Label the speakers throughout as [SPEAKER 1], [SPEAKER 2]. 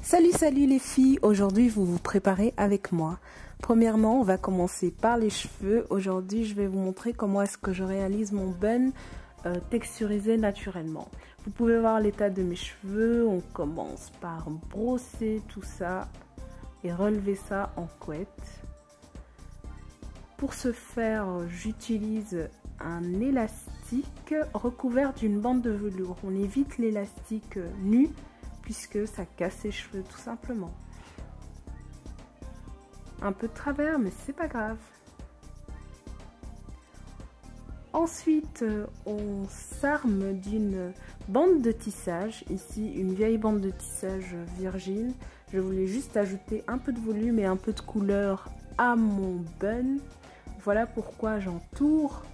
[SPEAKER 1] Salut les filles, aujourd'hui vous vous préparez avec moi. Premièrement, on va commencer par les cheveux. Aujourd'hui, je vais vous montrer comment est-ce que je réalise mon bun texturisé naturellement. Vous pouvez voir l'état de mes cheveux. On commence par brosser tout ça et relever ça en couette. Pour ce faire, j'utilise un élastique recouvert d'une bande de velours. On évite l'élastique nu puisque ça casse les cheveux tout simplement. Un peu de travers, mais c'est pas grave. Ensuite, on s'arme d'une bande de tissage. Ici, une vieille bande de tissage Virgin. Je voulais juste ajouter un peu de volume et un peu de couleur à mon bun. Voilà pourquoi j'entoure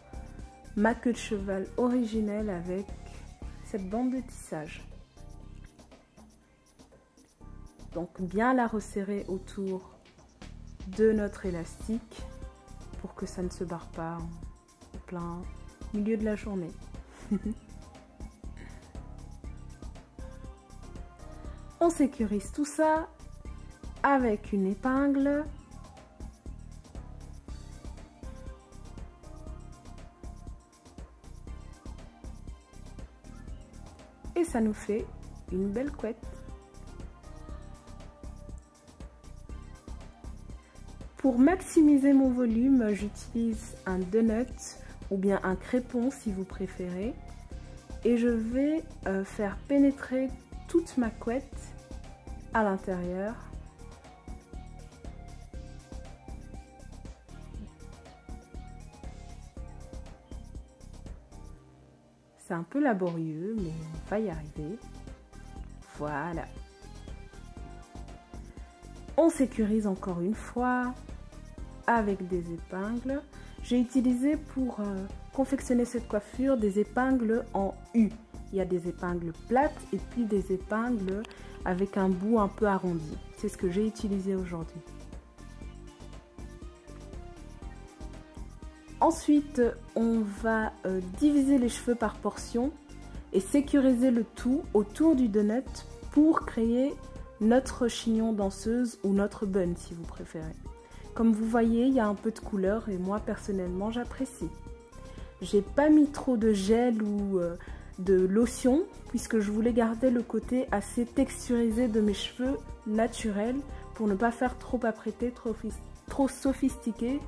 [SPEAKER 1] ma queue de cheval originelle avec cette bande de tissage. Donc bien la resserrer autour de notre élastique pour que ça ne se barre pas en plein milieu de la journée. On sécurise tout ça avec une épingle. Et ça nous fait une belle couette. Pour maximiser mon volume, j'utilise un donut ou bien un crépon si vous préférez. Et je vais faire pénétrer toute ma couette à l'intérieur. C'est un peu laborieux, mais on va y arriver. Voilà. On sécurise encore une fois avec des épingles. J'ai utilisé pour confectionner cette coiffure des épingles en U. Il y a des épingles plates et puis des épingles avec un bout un peu arrondi. C'est ce que j'ai utilisé aujourd'hui. Ensuite, on va diviser les cheveux par portion et sécuriser le tout autour du donut pour créer notre chignon danseuse ou notre bun si vous préférez. Comme vous voyez, il y a un peu de couleur et moi personnellement j'apprécie. J'ai pas mis trop de gel ou de lotion puisque je voulais garder le côté assez texturisé de mes cheveux naturels pour ne pas faire trop apprêté, trop sophistiqué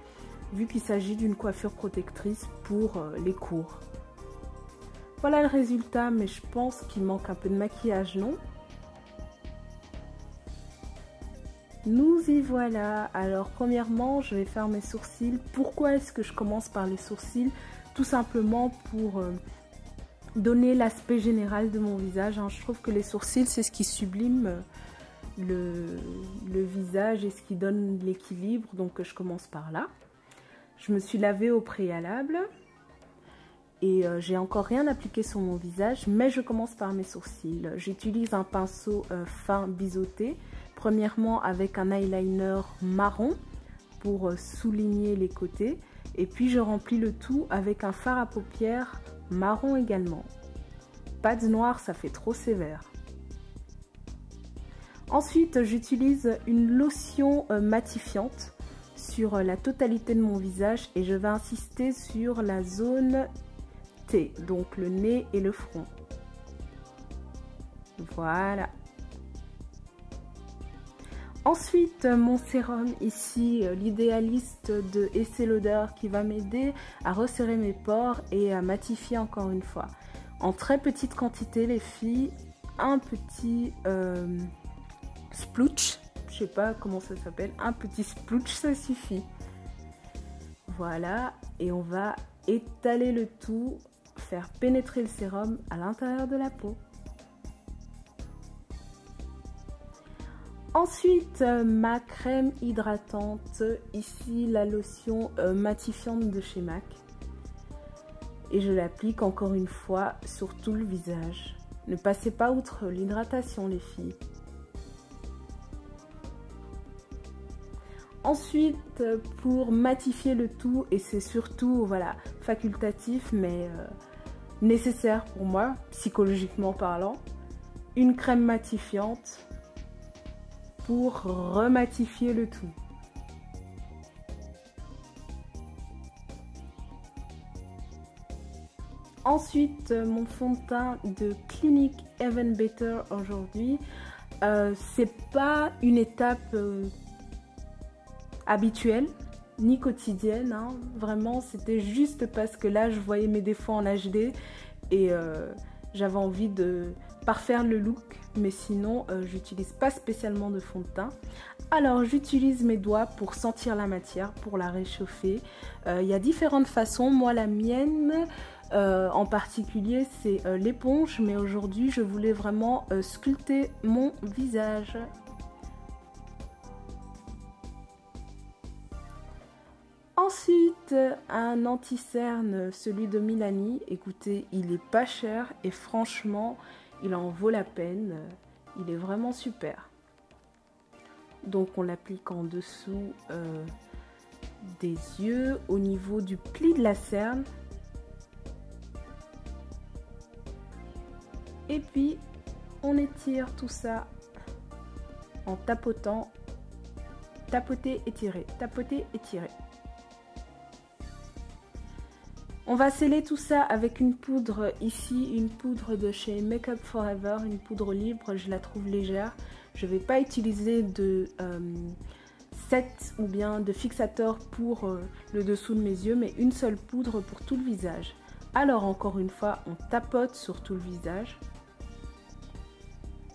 [SPEAKER 1] vu qu'il s'agit d'une coiffure protectrice pour les cours. Voilà le résultat, mais je pense qu'il manque un peu de maquillage, non ? Nous y voilà. Alors premièrement, je vais faire mes sourcils. Pourquoi est-ce que je commence par les sourcils? Tout simplement pour donner l'aspect général de mon visage. Je trouve que les sourcils, c'est ce qui sublime le visage et ce qui donne l'équilibre. Donc je commence par là. Je me suis lavée au préalable. Et j'ai encore rien appliqué sur mon visage, mais je commence par mes sourcils. J'utilise un pinceau fin biseauté. Premièrement avec un eyeliner marron pour souligner les côtés. Et puis je remplis le tout avec un fard à paupières marron également. Pas de noir, ça fait trop sévère. Ensuite, j'utilise une lotion matifiante sur la totalité de mon visage. Et je vais insister sur la zone T, donc le nez et le front. Voilà. Ensuite, mon sérum ici, l'idéaliste de Estée Lauder qui va m'aider à resserrer mes pores et à matifier encore une fois. En très petite quantité les filles, un petit sploosh, je sais pas comment ça s'appelle, un petit sploosh ça suffit. Voilà, et on va étaler le tout, faire pénétrer le sérum à l'intérieur de la peau. Ensuite, ma crème hydratante, ici la lotion matifiante de chez MAC. Et je l'applique encore une fois sur tout le visage. Ne passez pas outre l'hydratation les filles. Ensuite, pour matifier le tout, et c'est surtout voilà, facultatif mais nécessaire pour moi, psychologiquement parlant, une crème matifiante pour rematifier le tout. Ensuite, mon fond de teint de Clinique Even Better aujourd'hui. C'est pas une étape habituelle ni quotidienne, hein. Vraiment c'était juste parce que là je voyais mes défauts en HD et j'avais envie de parfaire le look, mais sinon j'utilise pas spécialement de fond de teint. Alors j'utilise mes doigts pour sentir la matière, pour la réchauffer. Il y a différentes façons. Moi la mienne en particulier c'est l'éponge, mais aujourd'hui je voulais vraiment sculpter mon visage. Ensuite, un anti-cerne, celui de Milani. Écoutez, il est pas cher et franchement, il en vaut la peine. Il est vraiment super. Donc, on l'applique en dessous des yeux, au niveau du pli de la cerne. Et puis, on étire tout ça en tapotant. Tapoter, étirer, tapoter, étirer. On va sceller tout ça avec une poudre ici, une poudre de chez Make Up Forever, une poudre libre, je la trouve légère. Je ne vais pas utiliser de set ou bien de fixateur pour le dessous de mes yeux, mais une seule poudre pour tout le visage. Alors encore une fois, on tapote sur tout le visage.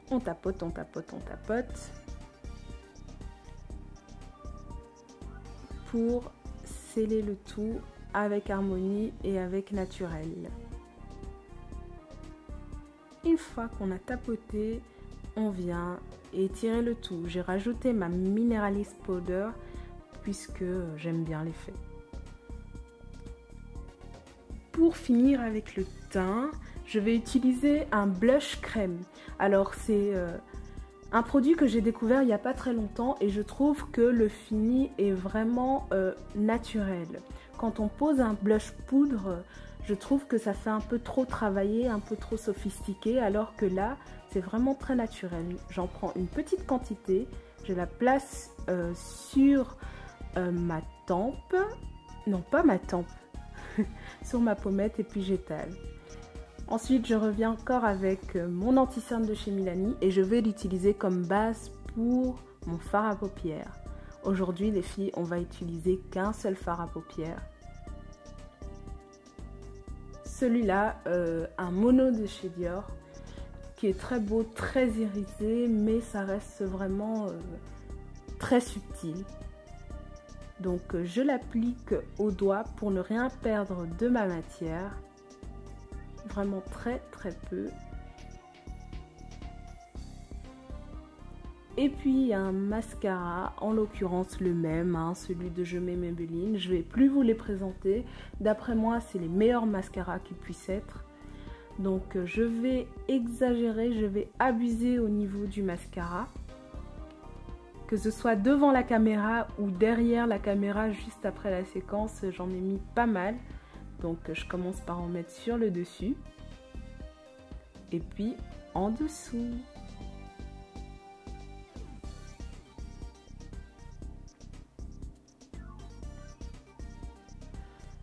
[SPEAKER 1] On tapote, on tapote, on tapote. Pour sceller le tout avec harmonie et avec naturel. Une fois qu'on a tapoté, on vient étirer le tout. J'ai rajouté ma Mineralist Powder puisque j'aime bien l'effet. Pour finir avec le teint, je vais utiliser un blush crème. Alors c'est un produit que j'ai découvert il n'y a pas très longtemps et je trouve que le fini est vraiment naturel. Quand on pose un blush poudre, je trouve que ça fait un peu trop travaillé, un peu trop sophistiqué, alors que là, c'est vraiment très naturel. J'en prends une petite quantité, je la place sur ma tempe, non pas ma tempe, sur ma pommette et puis j'étale. Ensuite, je reviens encore avec mon anti-cerne de chez Milani et je vais l'utiliser comme base pour mon fard à paupières. Aujourd'hui, les filles, on va utiliser qu'un seul fard à paupières. Celui-là, un mono de chez Dior, qui est très beau, très irisé, mais ça reste vraiment très subtil. Donc, je l'applique au doigt pour ne rien perdre de ma matière. Vraiment très très peu. Et puis un mascara, en l'occurrence le même, hein, celui de Je Mets Maybelline. Je vais plus vous les présenter. D'après moi, c'est les meilleurs mascaras qui puissent être. Donc je vais exagérer, je vais abuser au niveau du mascara. Que ce soit devant la caméra ou derrière la caméra, juste après la séquence, j'en ai mis pas mal. Donc je commence par en mettre sur le dessus. Et puis en dessous.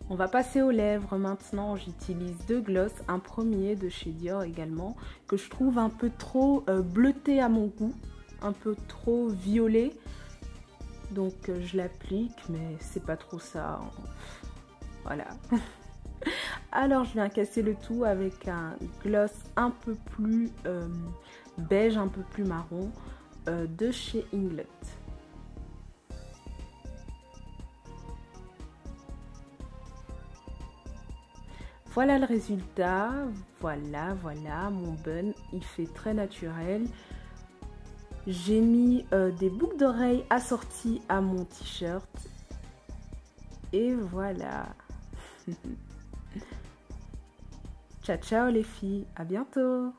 [SPEAKER 1] On va passer aux lèvres maintenant. J'utilise deux glosses, un premier de chez Dior également, que je trouve un peu trop bleuté à mon goût, un peu trop violet. Donc je l'applique, mais c'est pas trop ça. Voilà. Alors je viens casser le tout avec un gloss un peu plus beige, un peu plus marron de chez Inglot. Voilà le résultat, voilà mon bun, il fait très naturel. J'ai mis des boucles d'oreilles assorties à mon t-shirt. Et voilà. Ciao ciao les filles, à bientôt.